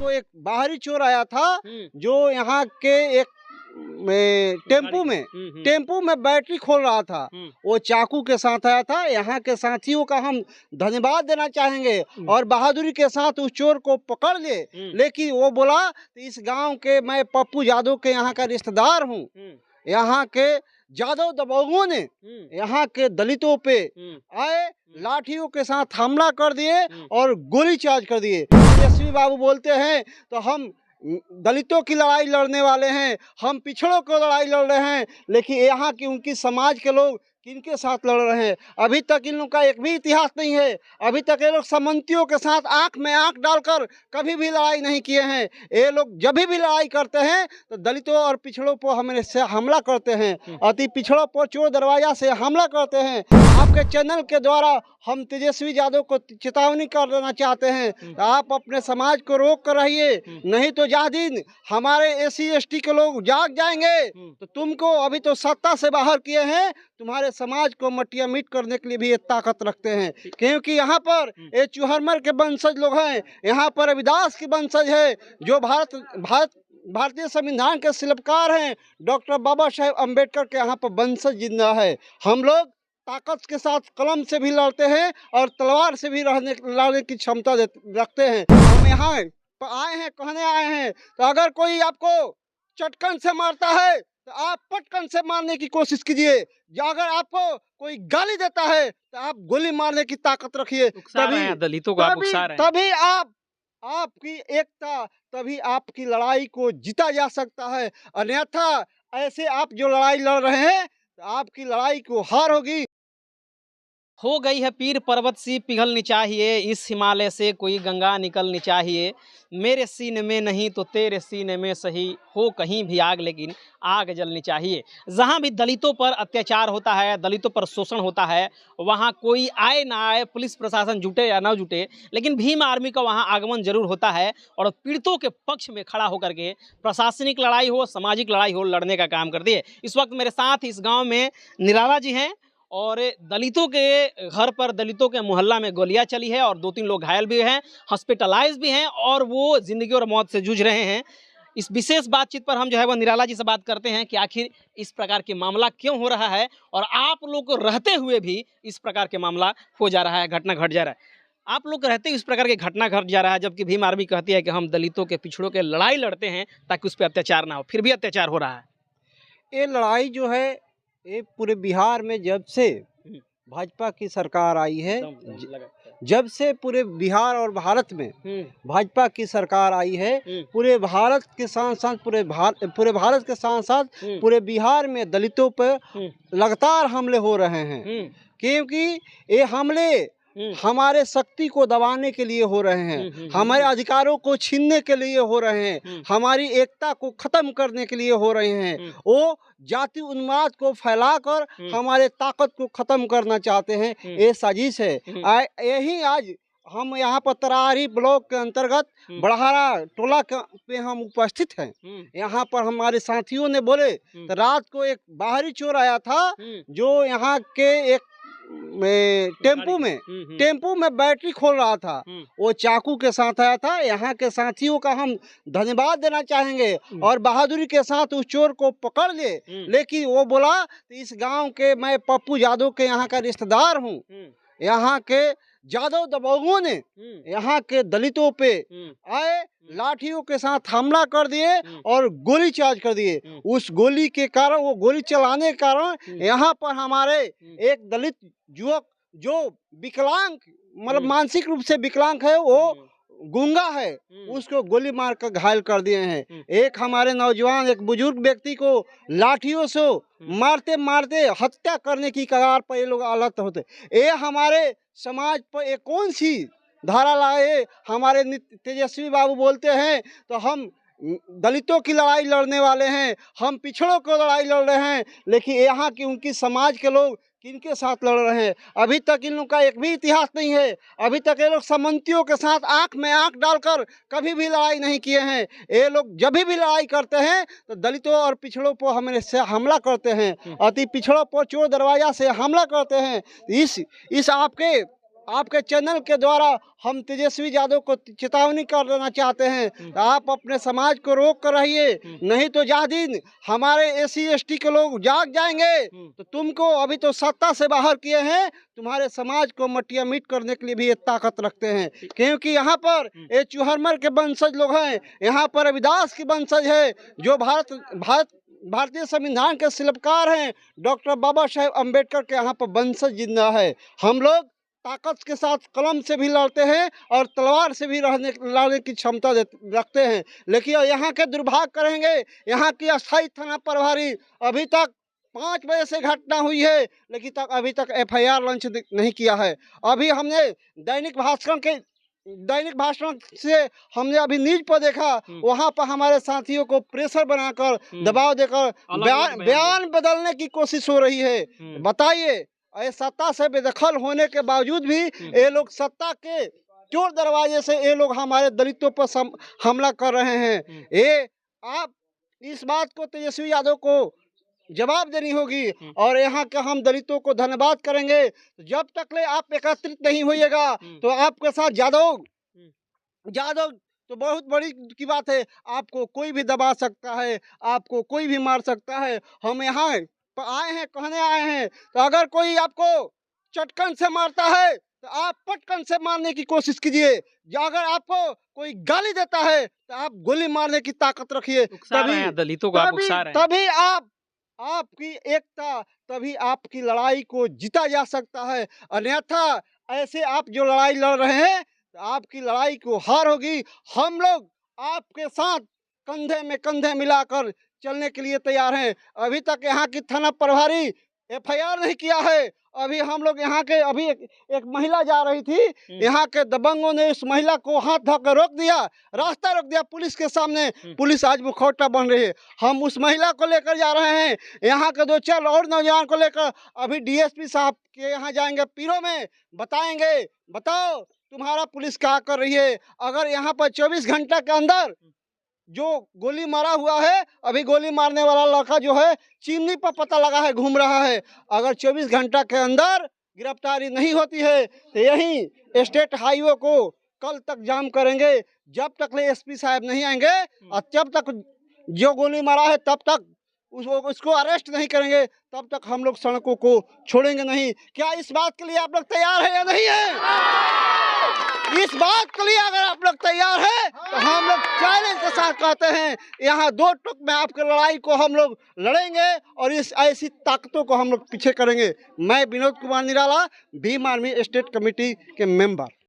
को एक बाहरी चोर आया था जो यहाँ के एक टेम्पू में बैटरी खोल रहा था। वो चाकू के साथ आया था। यहाँ के साथियों का हम धन्यवाद देना चाहेंगे और बहादुरी के साथ उस चोर को पकड़ लिए। लेकिन वो बोला इस गांव के मैं पप्पू यादव के यहाँ का रिश्तेदार हूँ। यहाँ के यादव दबंगों ने यहाँ के दलितों पे आए, लाठियों के साथ हमला कर दिए और गोली चार्ज कर दिए। तेजस्वी बाबू बोलते हैं तो हम दलितों की लड़ाई लड़ने वाले हैं, हम पिछड़ों को लड़ाई लड़ रहे हैं, लेकिन यहाँ की उनकी समाज के लोग किनके साथ लड़ रहे हैं? अभी तक इन लोग का एक भी इतिहास नहीं है। अभी तक ये लोग सामंतियों के साथ आंख में आंख डालकर कभी भी लड़ाई नहीं किए हैं। ये लोग जब भी लड़ाई करते हैं तो दलितों और पिछड़ों पर हमेशा हमला करते हैं, अति पिछड़ों पर चोर दरवाजा से हमला करते हैं। आपके चैनल के द्वारा हम तेजस्वी यादव को चेतावनी कर देना चाहते हैं, आप अपने समाज को रोक कर रहिए, नहीं तो जहाँ दिन हमारे SC ST के लोग जाग जाएंगे तो तुमको अभी तो सत्ता से बाहर किए हैं, तुम्हारे समाज को मटिया मीट करने के लिए भी ये ताकत रखते हैं। क्योंकि यहाँ पर ये चुहरमर के वंशज लोग हैं, यहाँ पर रविदास के वंशज है, जो भारतीय संविधान के शिल्पकार हैं, डॉक्टर बाबा साहेब अम्बेडकर के यहाँ पर वंशज जिंदा है। हम लोग ताकत के साथ कलम से भी लड़ते हैं और तलवार से भी लड़ने की क्षमता रखते हैं। हम यहाँ आए हैं, कहने आए हैं, तो अगर कोई आपको चटकन से मारता है तो आप पटकन से मारने की कोशिश कीजिए। अगर आपको कोई गाली देता है तो आप गोली मारने की ताकत रखिए। तभी आपकी एकता, तभी आपकी लड़ाई को जीता जा सकता है। अन्यथा ऐसे आप जो लड़ाई लड़ रहे हैं तो आपकी लड़ाई को हार होगी। हो गई है पीर पर्वत सी पिघलनी चाहिए, इस हिमालय से कोई गंगा निकलनी चाहिए। मेरे सीने में नहीं तो तेरे सीने में सही, हो कहीं भी आग लेकिन आग जलनी चाहिए। जहाँ भी दलितों पर अत्याचार होता है, दलितों पर शोषण होता है, वहाँ कोई आए ना आए, पुलिस प्रशासन जुटे या ना जुटे, लेकिन भीम आर्मी का वहाँ आगमन जरूर होता है और पीड़ितों के पक्ष में खड़ा होकर के प्रशासनिक लड़ाई हो, सामाजिक लड़ाई हो, लड़ने का काम करती है। इस वक्त मेरे साथ इस गाँव में निराला जी हैं और दलितों के घर पर, दलितों के मोहल्ला में गोलियां चली है और 2-3 लोग घायल भी हैं, हॉस्पिटलाइज भी हैं और वो ज़िंदगी और मौत से जूझ रहे हैं। इस विशेष बातचीत पर हम जो है वो निराला जी से बात करते हैं कि आखिर इस प्रकार के मामला क्यों हो रहा है और आप लोग को रहते हुए भी इस प्रकार के मामला हो जा रहा है, घटना घट जा रहा है। आप लोग रहते हुए इस प्रकार के घटना घट जा रहा है, जबकि भीम आर्मी कहती है कि हम दलितों के पिछड़ों के लड़ाई लड़ते हैं ताकि उस पर अत्याचार ना हो, फिर भी अत्याचार हो रहा है। ये लड़ाई जो है ये पूरे बिहार में जब से भाजपा की सरकार आई है, जब से पूरे बिहार और भारत में भाजपा की सरकार आई है, पूरे भारत के साथ साथ पूरे बिहार में दलितों पर लगातार हमले हो रहे हैं। क्योंकि ये हमले हमारे शक्ति को दबाने के लिए हो रहे हैं, हमारे अधिकारों को छीनने के लिए हो रहे हैं, हमारी एकता को खत्म करने के लिए हो रहे हैं। वो जाति उन्माद को फैलाकर हमारे ताकत को खत्म करना चाहते हैं। ये साजिश है। यही आज हम यहाँ पर तरारी ब्लॉक के अंतर्गत बड़हारा टोला पे हम उपस्थित हैं। यहाँ पर हमारे साथियों ने बोले तो रात को एक बाहरी चोर आया था जो यहाँ के एक टेम्पू में बैटरी खोल रहा था। वो चाकू के साथ आया था। यहाँ के साथियों का हम धन्यवाद देना चाहेंगे और बहादुरी के साथ उस चोर को पकड़ लिए। लेकिन वो बोला इस गांव के मैं पप्पू यादव के यहाँ का रिश्तेदार हूँ। यहाँ के यादव दबंगों ने यहाँ के दलितों पे आए, लाठियों के साथ हमला कर दिए और गोली चार्ज कर दिए। उस गोली के कारण, वो गोली चलाने के कारण यहाँ पर हमारे एक दलित युवक जो विकलांग, मतलब मानसिक रूप से विकलांग है, वो गूंगा है, उसको गोली मार कर घायल कर दिए हैं। एक हमारे नौजवान, एक बुजुर्ग व्यक्ति को लाठियों से मारते मारते हत्या करने की कगार पर ये लोग हालत होते। ये हमारे समाज पर एक कौन सी धारा लाए? हमारे तेजस्वी बाबू बोलते हैं तो हम दलितों की लड़ाई लड़ने वाले हैं, हम पिछड़ों को लड़ाई लड़ रहे हैं, लेकिन यहाँ की उनकी समाज के लोग किनके साथ लड़ रहे हैं? अभी तक इन लोग का एक भी इतिहास नहीं है। अभी तक ये लोग सामंतियों के साथ आंख में आंख डालकर कभी भी लड़ाई नहीं किए हैं। ये लोग जब भी लड़ाई करते हैं तो दलितों और पिछड़ों पर हमेशा हमला करते हैं, अति पिछड़ों पर चोर दरवाजा से हमला करते हैं। इस आपके आपके चैनल के द्वारा हम तेजस्वी यादव को चेतावनी कर देना चाहते हैं, आप अपने समाज को रोक कर रहिए, नहीं तो जहाँ दिन हमारे एसी एसटी के लोग जाग जाएंगे तो तुमको अभी तो सत्ता से बाहर किए हैं, तुम्हारे समाज को मटिया मीट करने के लिए भी ये ताकत रखते हैं। क्योंकि यहाँ पर ये चूहरमल के वंशज लोग हैं, यहाँ पर रविदास की वंशज है, जो भारतीय संविधान के शिल्पकार हैं, डॉक्टर बाबा साहेब अम्बेडकर के यहाँ पर वंशज जिंदा है। हम लोग ताकत के साथ कलम से भी लड़ते हैं और तलवार से भी लड़ने की क्षमता रखते हैं, लेकिन यहाँ के दुर्भाग्य करेंगे, यहाँ की अस्थायी थाना प्रभारी अभी तक 5 बजे से घटना हुई है, लेकिन अभी तक FIR लॉन्च नहीं किया है। अभी हमने दैनिक भास्कर से हमने अभी न्यूज पर देखा, वहाँ पर हमारे साथियों को प्रेशर बनाकर दबाव देकर बयान बदलने की कोशिश हो रही है। बताइए, सत्ता से बेदखल होने के बावजूद भी ये लोग सत्ता के चोर दरवाजे से ये लोग हमारे दलितों पर हमला कर रहे हैं। ये आप इस बात को तेजस्वी यादव को जवाब देनी होगी और यहाँ के हम दलितों को धन्यवाद करेंगे। जब तक ले आप एकत्रित नहीं होइएगा तो आपके साथ यादव तो बहुत बड़ी की बात है, आपको कोई भी दबा सकता है, आपको कोई भी मार सकता है। हम यहाँ आए हैं, कहने आए हैं, तो अगर कोई आपको चटकन से मारता है तो आप पटकन से मारने की कोशिश कीजिए। अगर आपको कोई गाली देता है तो आप गोली मारने की ताकत रखिए। तभी आपकी एकता, तभी आपकी लड़ाई को जीता जा सकता है। अन्यथा ऐसे आप जो लड़ाई लड़ रहे हैं तो आपकी लड़ाई को हार होगी। हम लोग आपके साथ कंधे में कंधे मिलाकर चलने के लिए तैयार हैं। अभी तक यहाँ की थाना प्रभारी FIR नहीं किया है। अभी हम लोग यहाँ के एक महिला जा रही थी, यहाँ के दबंगों ने उस महिला को हाथ धोकर रोक दिया, रास्ता रोक दिया पुलिस के सामने। पुलिस आज मुखौटा बन रही है। हम उस महिला को लेकर जा रहे हैं, यहाँ के 2-4 और नौजवान को लेकर अभी DSP साहब के यहाँ जाएंगे, पीरो में बताएंगे, बताओ तुम्हारा पुलिस क्या कर रही है। अगर यहाँ पर 24 घंटा के अंदर जो गोली मारा हुआ है, अभी गोली मारने वाला लड़का जो है चिमनी पर पता लगा है, घूम रहा है। अगर 24 घंटा के अंदर गिरफ्तारी नहीं होती है तो यही स्टेट हाईवे को कल तक जाम करेंगे, जब तक ले SP साहब नहीं आएंगे और जब तक जो गोली मारा है तब तक उसको अरेस्ट नहीं करेंगे, तब तक हम लोग सड़कों को छोड़ेंगे नहीं। क्या इस बात के लिए आप लोग तैयार है या नहीं है? इस बात के लिए अगर आप लोग तैयार हैं तो हम लोग चैलेंज के साथ कहते हैं, यहाँ 2 टुक में आपकी लड़ाई को हम लोग लड़ेंगे और इस ऐसी ताकतों को हम लोग पीछे करेंगे। मैं Vinod Kumar Nirala, Bhim army state committee के मेंबर।